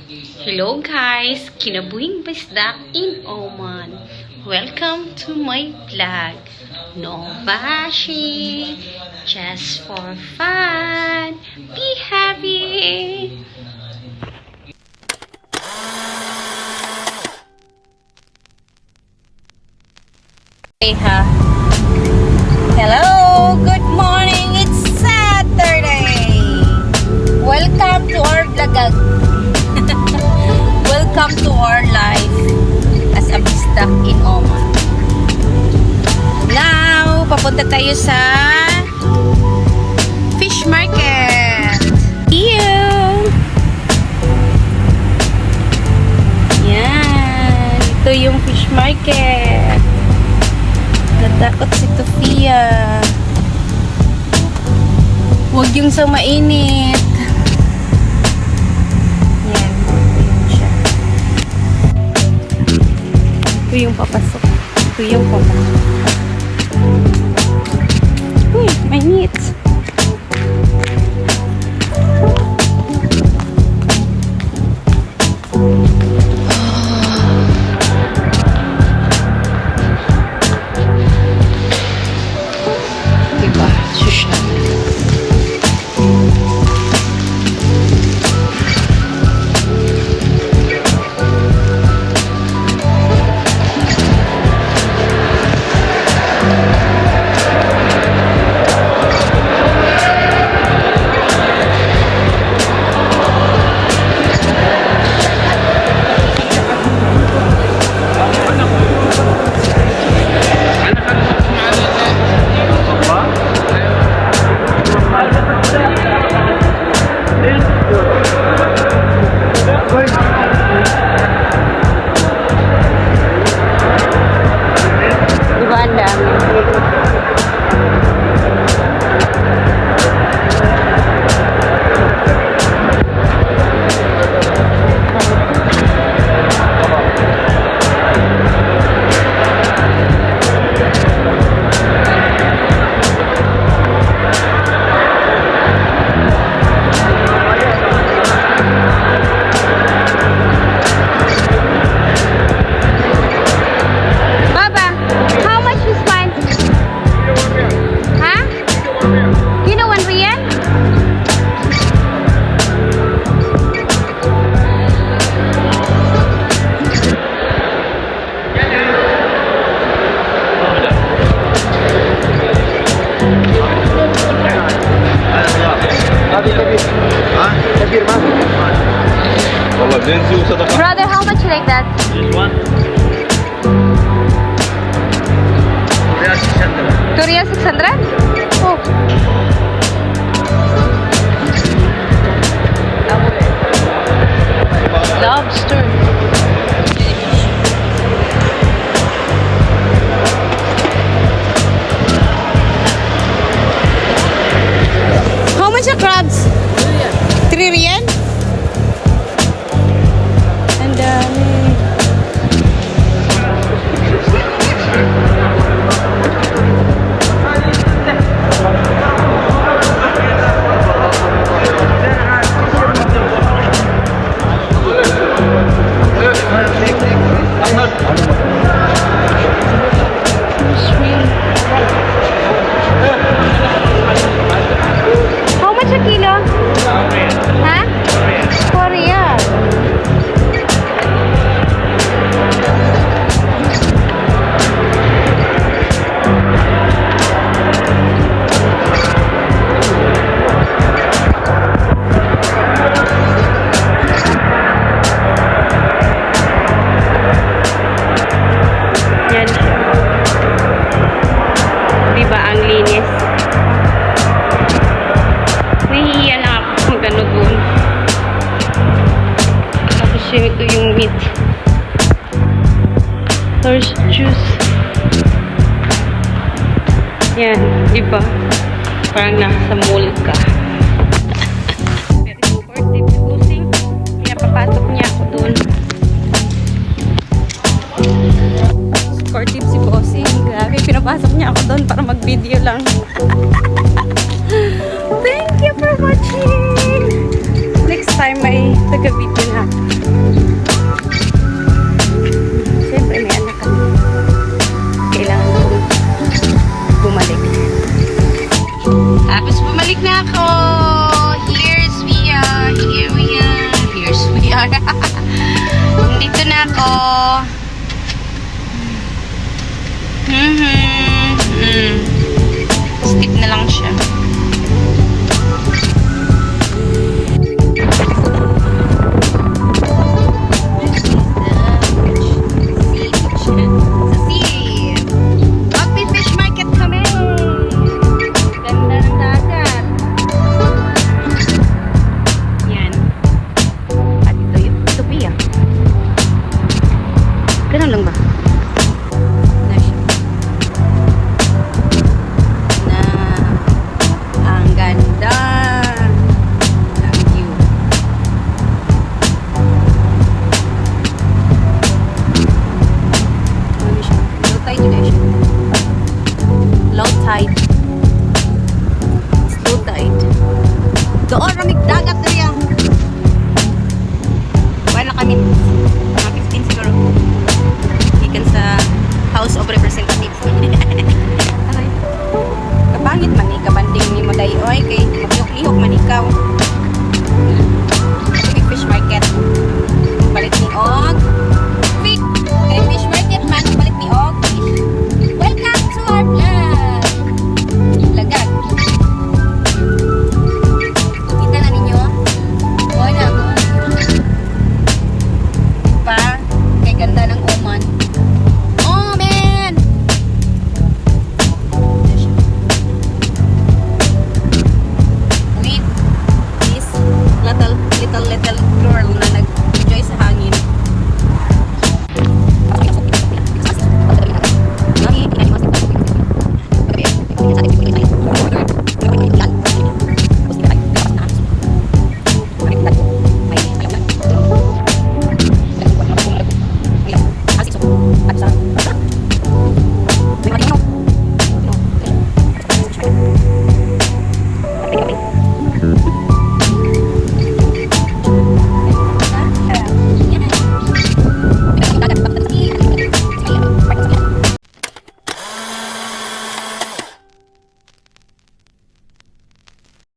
Hello guys! Kinabuhing Bisdak in Oman. Welcome to my vlog. No bashing, just for fun. Be happy! Hey ha! Hello! Good morning! It's Saturday! Welcome to our vlog. Welcome to our life as a bisdak in Oman. Now, papunta tayo sa fish market. Yan. Ito yung fish market. Natakot si Sofia. Huwag yung sa mainit. Ito yung papasok. Ito yung papasok. Uy, mainit. Diba? Shush na. Brother, how much you like that? This one? Korea 600? Oh. Lobster. How much are crabs? 3 riyan? Ang dami. How much a kilo? Ha? Korea. Yan siya. Diba ang linis? Nahihiya lang ako kung gano'n doon. Tapos ito yung meat. Orange juice. Yan, diba? Parang nasa mall ka. Very supportive si Busing. Kaya papasok niya ako doon. Supportive si Bossing. Grabe, pinapasok niya ako doon para mag-video lang. Thank you for watching! Next time may taga-video na.